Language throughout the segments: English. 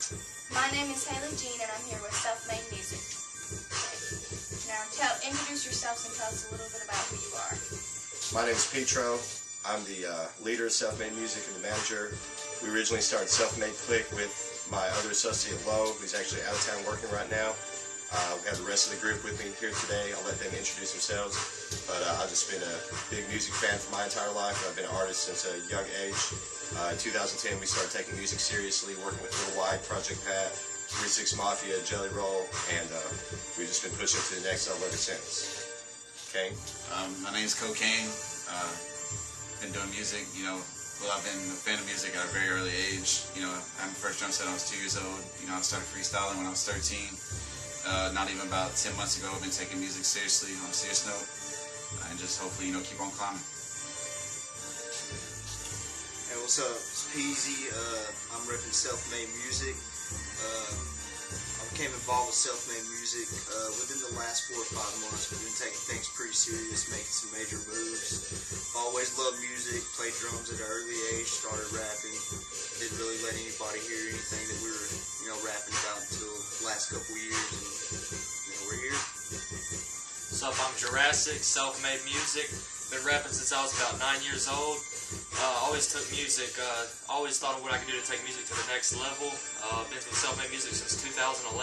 My name is Haley Jean, and I'm here with Self-Made Music. Now, introduce yourselves and tell us a little bit about who you are. My name is Petro. I'm the leader of Self-Made Music and the manager. We originally started Self-Made Click with my other associate, Lo, who's actually out of town working right now. We have the rest of the group with me here today. I'll let them introduce themselves. But I've just been a big music fan for my entire life. I've been an artist since a young age. In 2010, we started taking music seriously, working with Little White, Project Pat, 36 Mafia, Jelly Roll, and we've just been pushing to the next level ever since. Okay? My name is Cocaine. Been doing music, I've been a fan of music at a very early age. I'm first drum set when I was 2 years old. I started freestyling when I was 13. Not even about 10 months ago, I've been taking music seriously on a serious note, and just hopefully, keep on climbing. Hey, what's up? It's Peasy. I'm repping Self-Made Music. I became involved with Self-Made Music within the last 4 or 5 months. We've been taking things pretty serious, making some major moves. Always loved music, played drums at an early age, started rapping. Didn't really let anybody hear anything that we were, rapping about until the last couple years. And, we're here. What's up? I'm Jurassic, Self-Made Music. Been rapping since I was about 9 years old. Always took music, always thought of what I could do to take music to the next level. Been through Self-Made Music since 2011.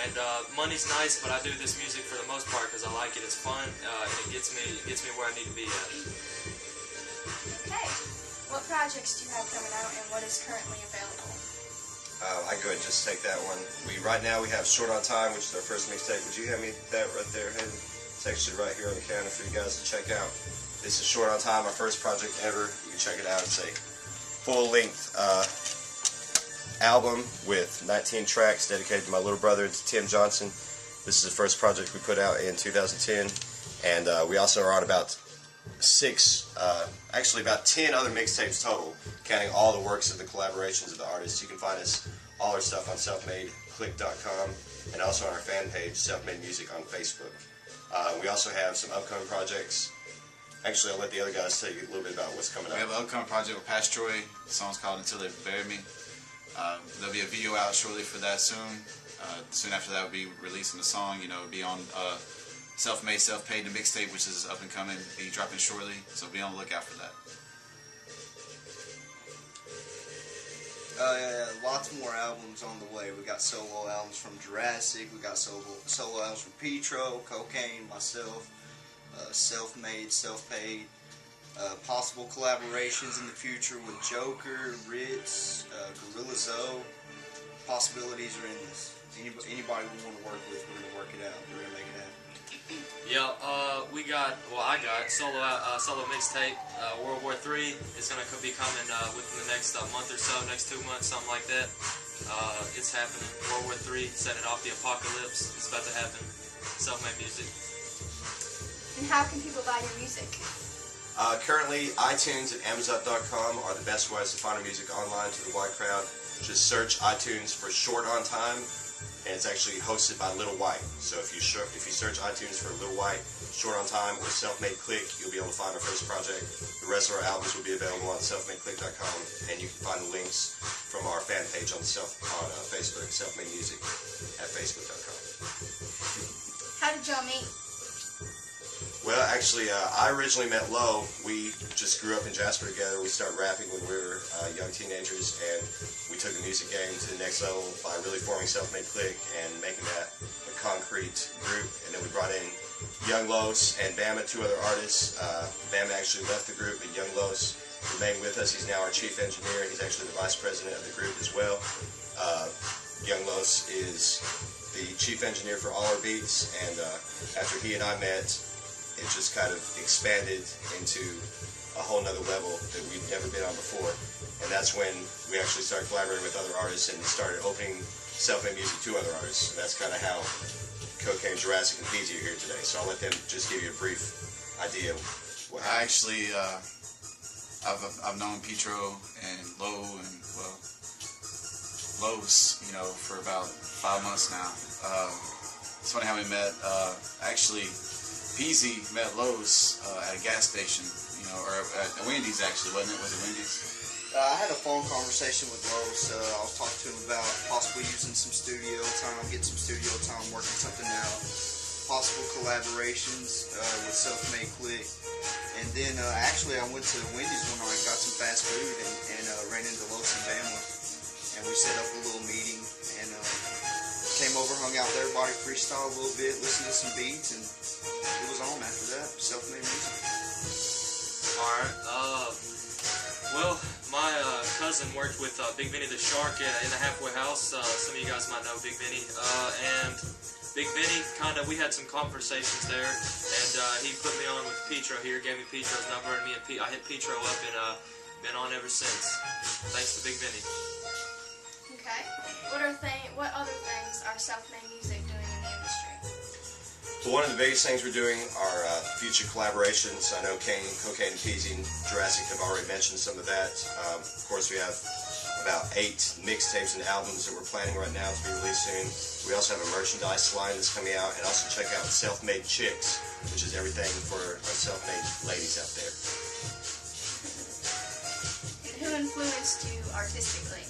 And money's nice, but I do this music for the most part because I like it. It's fun, and it gets me where I need to be at. Okay. What projects do you have coming out, and what is currently available? I go ahead and just take that one. Right now we have Short on Time, which is our first mixtape. Would you hand me that right there, Hayden? It's actually right here on the counter for you guys to check out. This is Short on Time, our first project ever. You can check it out. It's a full-length album with 19 tracks dedicated to my little brother, to Tim Johnson. This is the first project we put out in 2010, and we also are on about about 10 other mixtapes total, counting all the works of the collaborations of the artists. You can find all our stuff on selfmadeclick.com and also on our fan page, Self-Made Music on Facebook. We also have some upcoming projects. Actually, I'll let the other guys tell you a little bit about what's coming up. We have an upcoming project with Petro. The song's called Until They Bury Me. There'll be a video out shortly for that soon. Soon after that, we'll be releasing the song. It'll be on Self-Made, Self-Paid, the mixtape, which is up and coming, be dropping shortly. So be on the lookout for that. Lots more albums on the way. We got solo albums from Jurassic. We got solo albums from Petro, Cocaine, myself. Self-Made, Self-Paid, possible collaborations in the future with Joker, Ritz, Gorilla Zoe. Possibilities are endless. Anybody we want to work with, we're going to work it out. We're going to make it happen. Yeah, I got solo mixtape, World War III. It's going to be coming within the next month or so, next 2 months, something like that. It's happening. World War III, setting off the apocalypse. It's about to happen. Self-Made Music. And how can people buy your music? Currently, iTunes and Amazon.com are the best ways to find our music online to the wide crowd. Just search iTunes for Short on Time, and it's actually hosted by Little White. So if you search iTunes for Little White, Short on Time, or Self-Made Click, you'll be able to find our first project. The rest of our albums will be available on selfmadeclick.com, and you can find the links from our fan page on Facebook, Self-Made Music, at facebook.com. How did y'all meet? Well, actually, I originally met Lo. We just grew up in Jasper together. We started rapping when we were young teenagers, and we took the music game to the next level by really forming Self-Made Click and making that a concrete group. And then we brought in Young Los and Bama, 2 other artists. Bama actually left the group, but Young Los remained with us. He's now our chief engineer. He's actually the vice president of the group as well. Young Los is the chief engineer for all our beats, and after he and I met, it just kind of expanded into a whole nother level that we've never been on before. And that's when we actually started collaborating with other artists and started opening Self-Made Music to other artists. And that's kind of how Cocaine, Jurassic, and Peasy are here today. So I'll let them just give you a brief idea of what happened. Actually, I've known Petro and Lo and, Los, for about 5 months now. It's funny how we met. Actually, Peasy met Lowe's at a gas station, you know, or at Wendy's actually, wasn't it? Was it Wendy's? I had a phone conversation with Lowe's. I was talking to him about possibly using some studio time, getting some studio time, working something out, possible collaborations with Self-Made Click. And then actually I went to Wendy's one night, got some fast food, and ran into Los and Bama. And we set up a little meeting, and came over, hung out with everybody, freestyle a little bit, listened to some beats, and it was on after that. Self-made music. Alright, well, my cousin worked with Big Vinny the Shark in the Halfway House. Some of you guys might know Big Vinny. And Big Vinny, we had some conversations there, and he put me on with Petro here, gave me Petro's number, and I hit Petro up, and been on ever since. Thanks to Big Vinny. Okay. What other things are self-made music doing in the industry? Well, one of the biggest things we're doing are future collaborations. I know Cocaine and Peasy and Jurassic have already mentioned some of that. Of course, we have about 8 mixtapes and albums that we're planning right now to be released soon. We also have a merchandise line that's coming out, and also check out Self-Made Chicks, which is everything for our self-made ladies out there. And who influenced you artistically?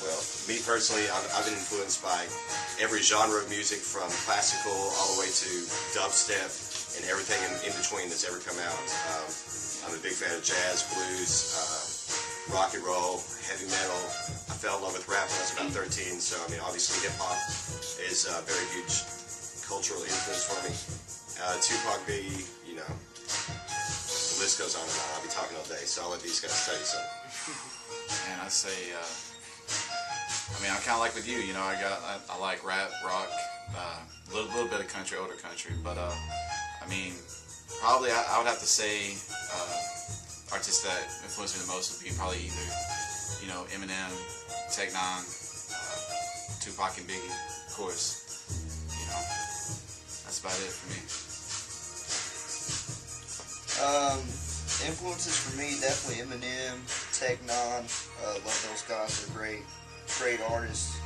Well, me personally, I've been influenced by every genre of music, from classical all the way to dubstep and everything in between that's ever come out. I'm a big fan of jazz, blues, rock and roll, heavy metal. I fell in love with rap when I was about 13, so I mean, obviously hip-hop is a very huge cultural influence for me. Tupac, Biggie, you know, the list goes on and on. I'll be talking all day, so I'll let these guys tell you something. And I say, I mean, I'm kind of like with you, you know, I like rap, rock, a little bit of country, older country, but I mean, probably I would have to say artists that influenced me the most would be probably either, you know, Eminem, Tech Nine, Tupac and Biggie, of course. You know, that's about it for me. Influences for me, definitely Eminem, Tech Nine. Love those guys. They're great artists.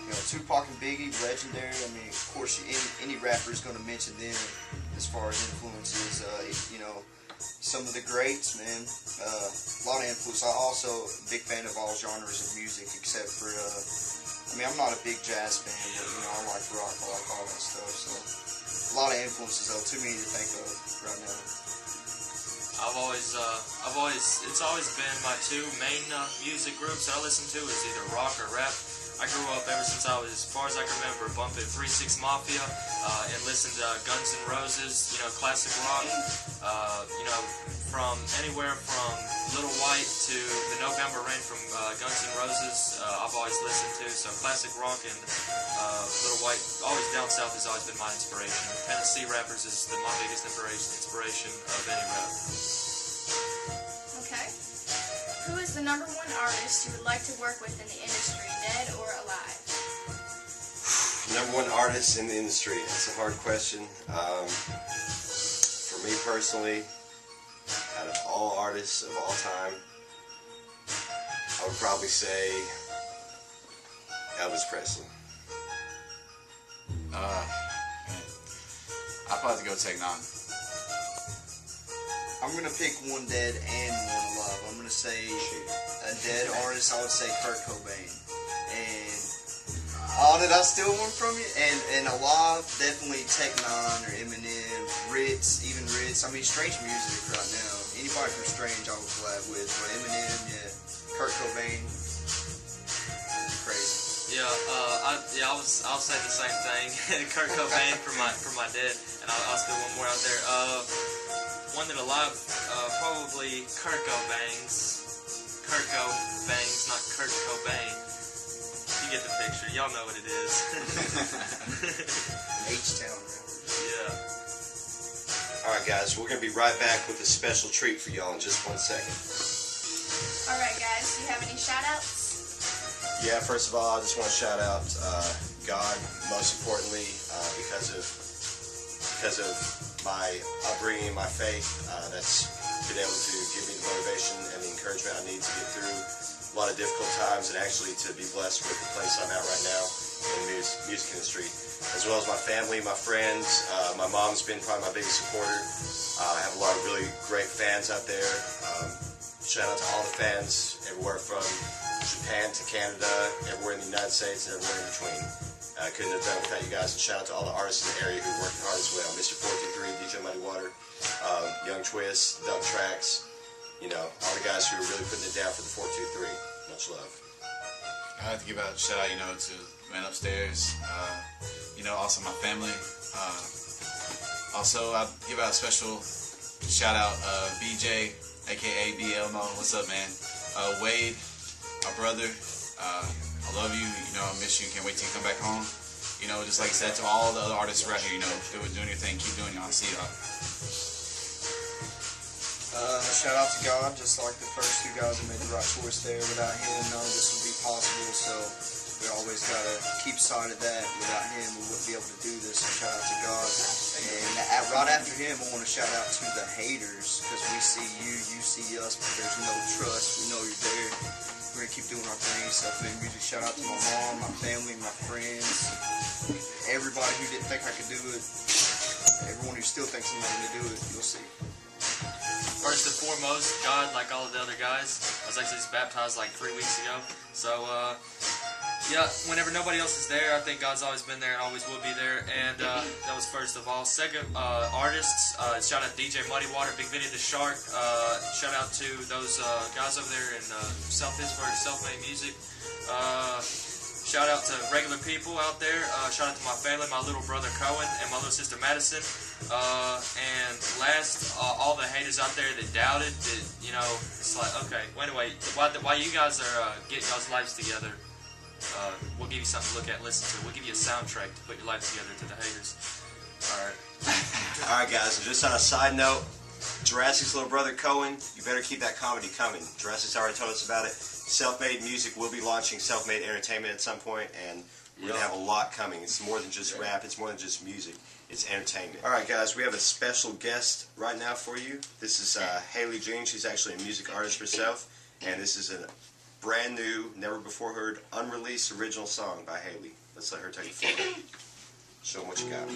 You know, Tupac and Biggie, legendary. I mean, of course, any rapper is going to mention them as far as influences. You know, some of the greats, man. A lot of influence. I also a big fan of all genres of music, except for, I mean, I'm not a big jazz fan, but, you know, I like rock, I like all that stuff. So, a lot of influences, though. Too many to think of right now. It's always been my 2 main music groups that I listen to is either rock or rap. I grew up ever since I was, as far as I can remember, bumping 3 6 Mafia and listened to Guns N' Roses, you know, classic rock. You know, from anywhere from Little White to the November Rain from Guns N' Roses, I've always listened to. So classic rock and Little White, always down south has always been my inspiration. Tennessee rappers is my biggest inspiration of any rap. Okay. Who is the #1 artist you would like to work with in the industry, dead or alive? #1 artist in the industry. That's a hard question. For me personally, out of all artists of all time, I would probably say Elvis Presley. I'd probably have to go Tech Nine. I'm going to pick one dead and one alive. I'm going to say a dead artist, I would say Kurt Cobain. And on it, I steal one from you. And alive, definitely Tech Nine or Eminem, Ritz, even Ritz. I mean, strange music right now. Anybody from Strange I would collab with. But Eminem, yeah. Kurt Cobain, crazy. Yeah, I'll say the same thing. Kurt Cobain for my dead, and I'll spit one more out there. One that alive, probably Kurt Cobain's. Kurt Cobain's, not Kurt Cobain. You get the picture. Y'all know what it is. H-Town. Yeah. Alright guys, we're going to be right back with a special treat for y'all in just 1 second. Alright guys, do you have any shout-outs? Yeah, first of all, I just want to shout out God, most importantly, because of my upbringing, my faith. That's been able to give me the motivation and the encouragement I need to get through a lot of difficult times, and actually to be blessed with the place I'm at right now in the music industry. as well as my family, my friends. My mom's been probably my biggest supporter. I have a lot of really great fans out there. Shout out to all the fans everywhere from Japan to Canada, everywhere in the United States, and everywhere in between. I couldn't have done it without you guys. And shout out to all the artists in the area who worked hard as well. Mr. 423, DJ Muddy Water, Young Twist, Doug Tracks, you know, all the guys who are really putting it down for the 423. Much love. I have to give out a shout out, you know, to Man Upstairs, you know, also my family. Also, I'll give out a special shout out, BJ, aka BL Mo. What's up, man? Wade, my brother. I love you. You know, I miss you. Can't wait till you come back home. You know, just like I said to all the other artists right here, you know, doing your thing. Keep doing y'all. See y'all. Shout out to God, just like the first two guys that made the right choice there. Without Him, none of this would be possible. So we always gotta keep sight of that. Without Him, we wouldn't be able to do this. So shout out to God. And right after Him, I want to shout out to the haters, because we see you, you see us, but there's no trust. We know you're there. We're gonna keep doing our thing. Self-made music. Shout out to my mom, my family, my friends, everybody who didn't think I could do it, everyone who still thinks I'm not gonna do it. You'll see. First and foremost, God, like all of the other guys. I was actually just baptized like 3 weeks ago. So, yeah, whenever nobody else is there, I think God's always been there and always will be there. And that was first of all. Second, artists, shout out to DJ Muddy Water, Big Vinny the Shark. Shout out to those guys over there in South Pittsburgh, Self-Made Music. Shout out to regular people out there. Shout out to my family, my little brother Cohen, and my little sister Madison. And last, all the haters out there that doubted, that, you know, it's like, okay, well, anyway, while you guys are getting y'all's lives together, we'll give you something to look at and listen to. We'll give you a soundtrack to put your life together to the haters. Alright. Alright, guys, and just on a side note, Jurassic's little brother Cohen, you better keep that comedy coming. Jurassic's already told us about it. Self-Made Music will be launching Self-Made Entertainment at some point, and we're going to have a lot coming. It's more than just rap, it's more than just music, it's entertainment. Alright guys, we have a special guest right now for you. This is Haley Jean. She's actually a music artist herself, and this is a brand new, never before heard, unreleased original song by Haley. Let's let her take it forward. Show them what you got.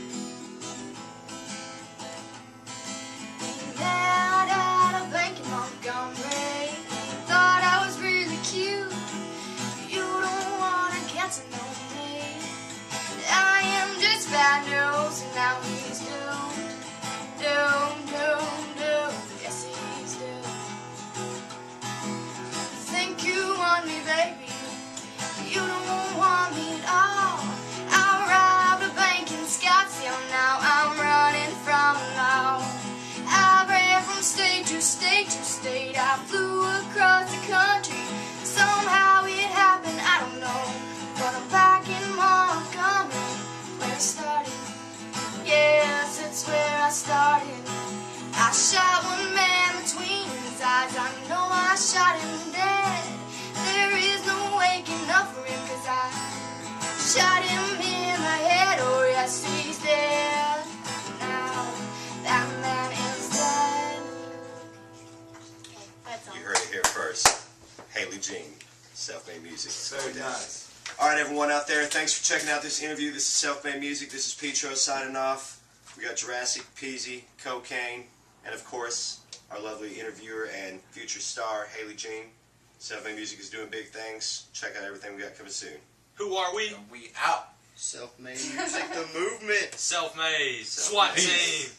Down at a bank in Montgomery, thought I was really cute. You don't wanna get to know me. I am just bad news, and now he's doomed. Doomed, doomed, doomed. Yes, he's doomed. Think you want me, baby? You don't want me at all. I robbed a bank in Scottsdale, now I'm running from law. I ran from state to state to state. I flew across the country. Somehow it happened, I don't know. But I'm back in Montgomery, where I started. Yes, it's where I started. I shot one man between his eyes. I know I shot him dead. There is no waking up for him, 'cause I shot him in the head. Oh yes, he's dead. Now that man is dead. That's all. You heard it here first. Haley Jean, Self-Made Music. Very nice. Alright everyone out there, thanks for checking out this interview. This is Self-Made Music. This is Petro signing off. We got Jurassic, Peasy, Cocaine, and of course, our lovely interviewer and future star, Haley Jean. Self-Made Music is doing big things. Check out everything we got coming soon. Who are we? We out. Self-made music, the movement. Self-made. SWAT team.